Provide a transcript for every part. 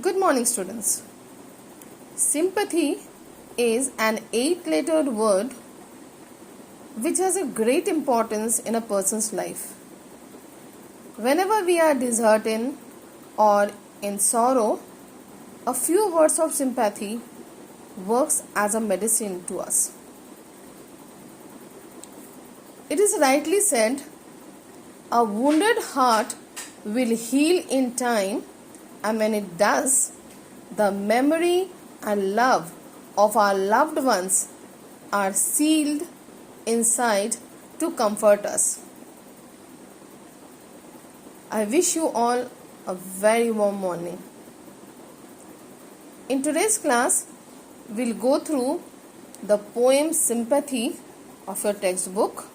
Good morning, students. Sympathy is an 8-lettered word which has a great importance in a person's life. Whenever we are disheartened or in sorrow, a few words of sympathy works as a medicine to us. It is rightly said, a wounded heart will heal in time, and when it does, the memory and love of our loved ones are sealed inside to comfort us. I wish you all a very warm morning. In today's class, we'll go through the poem Sympathy of your textbook.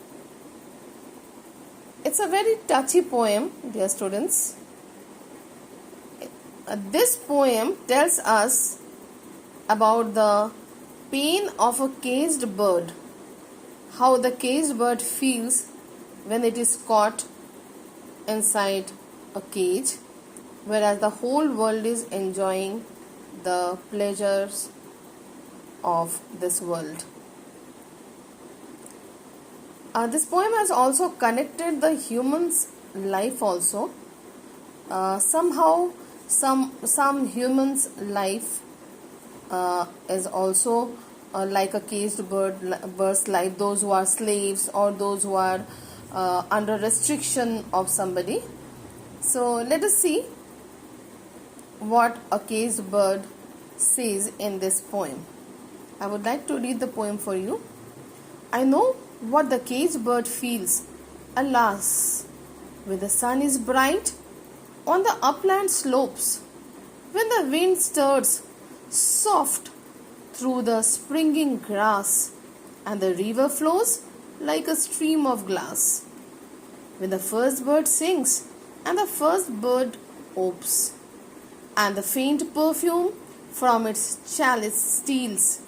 It's a very touchy poem, dear students. This poem tells us about the pain of a caged bird, how the caged bird feels when it is caught inside a cage, whereas the whole world is enjoying the pleasures of this world. This poem has also connected the human's life also. Somehow some humans' life is also like a caged bird's life, those who are slaves or those who are under restriction of somebody. So let us see what a caged bird says in this poem. I would like to read the poem for you. I know what the caged bird feels, alas, when the sun is bright on the upland slopes, when the wind stirs soft through the springing grass, and the river flows like a stream of glass, when the first bird sings and the first bird opes, and the faint perfume from its chalice steals,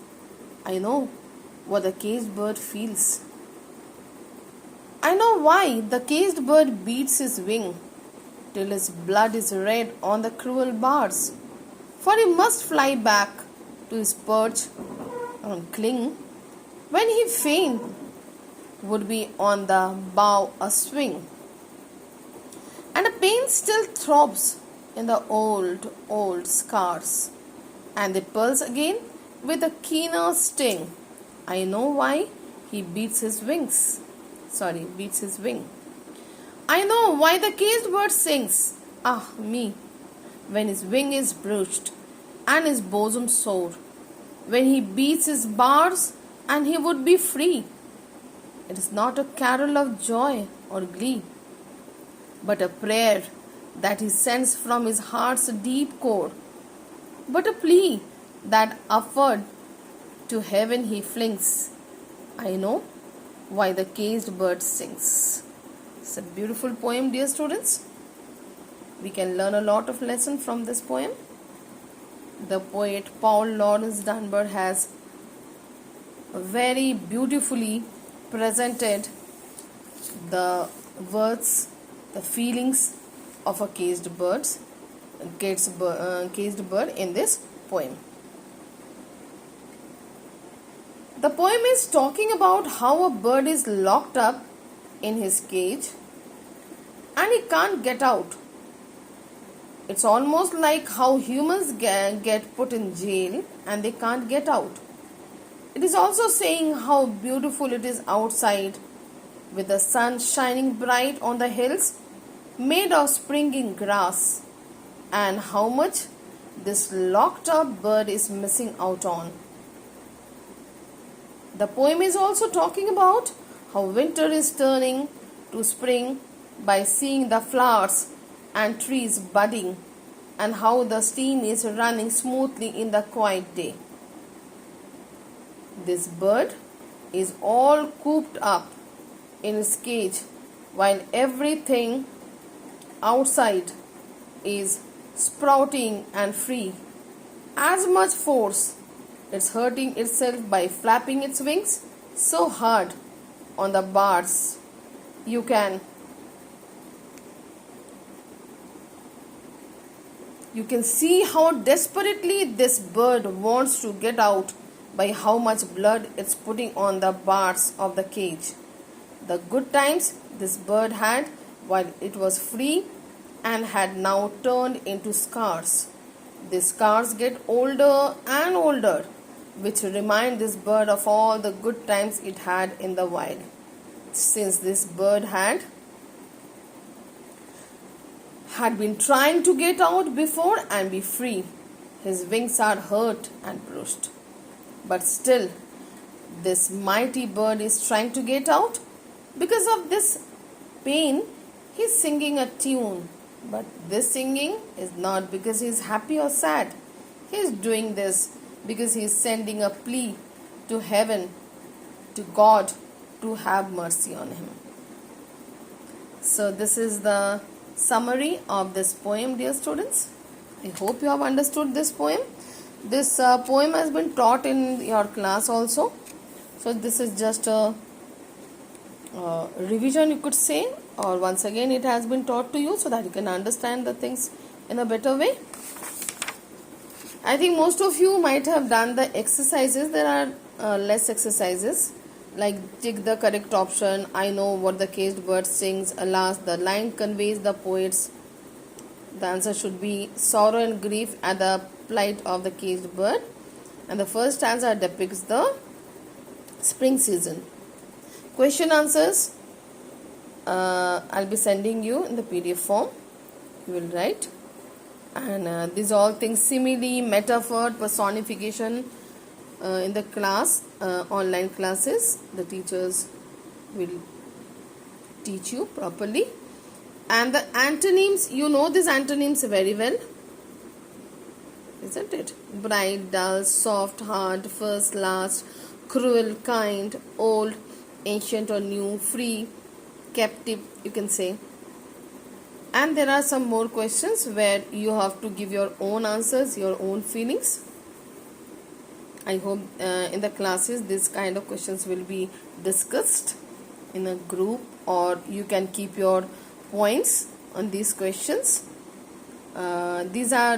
I know what the caged bird feels. I know why the caged bird beats his wing till his blood is red on the cruel bars, for he must fly back to his perch and cling when he fain would be on the bough a swing. And a pain still throbs in the old scars, and they pulse again with a keener sting. I know why he beats his wing. I know why the caged bird sings, ah me, when his wing is bruised and his bosom sore, when he beats his bars and he would be free. It is not a carol of joy or glee, but a prayer that he sends from his heart's deep core, but a plea that upward to heaven he flings. I know why the caged bird sings. It's a beautiful poem, dear students. We can learn a lot of lesson from this poem. The poet Paul Laurence Dunbar has very beautifully presented the words, the feelings of a caged bird in this poem. The poem is talking about how a bird is locked up in his cage and he can't get out. It's almost like how humans get put in jail and they can't get out. It is also saying how beautiful it is outside with the sun shining bright on the hills made of springing grass, and how much this locked up bird is missing out on. The poem is also talking about how winter is turning to spring by seeing the flowers and trees budding, and how the steam is running smoothly in the quiet day. This bird is all cooped up in its cage while everything outside is sprouting and free. As much force it's hurting itself by flapping its wings so hard on the bars you can You can see how desperately this bird wants to get out by how much blood it's putting on the bars of the cage. The good times this bird had while it was free and had now turned into scars. These scars get older and older, which remind this bird of all the good times it had in the wild. Since this bird had been trying to get out before and be free, his wings are hurt and bruised. But still, this mighty bird is trying to get out. Because of this pain, he is singing a tune. But this singing is not because he is happy or sad. He is doing this because he is sending a plea to heaven, to God, to have mercy on him. So this is the summary of this poem, dear students. I hope you have understood this poem. This poem has been taught in your class also. So this is just a revision, you could say, or once again it has been taught to you so that you can understand the things in a better way. I think most of you might have done the exercises. There are less exercises like tick the correct option, I know what the caged bird sings, alas the line conveys the poets. The answer should be sorrow and grief at the plight of the caged bird, and the first stanza depicts the spring season. Question answers I'll be sending you in the PDF form. You will write, and these all things, simile, metaphor, personification, in the class, online classes, the teachers will teach you properly. And the antonyms, you know these antonyms very well, isn't it? Bright, dull, soft, hard, first, last, cruel, kind, old, ancient or new, free, captive, you can say. And there are some more questions where you have to give your own answers, your own feelings. I hope in the classes this kind of questions will be discussed in a group, or you can keep your points on these questions. These are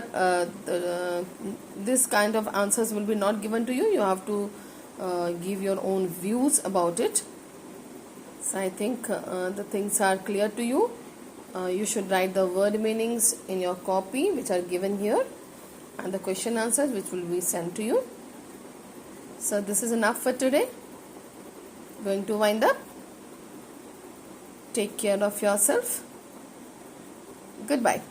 this kind of answers will be not given to you. You have to give your own views about it. So I think the things are clear to you. You should write the word meanings in your copy which are given here, and the question answers which will be sent to you. So this is enough for today. Going to wind up. Take care of yourself. Goodbye.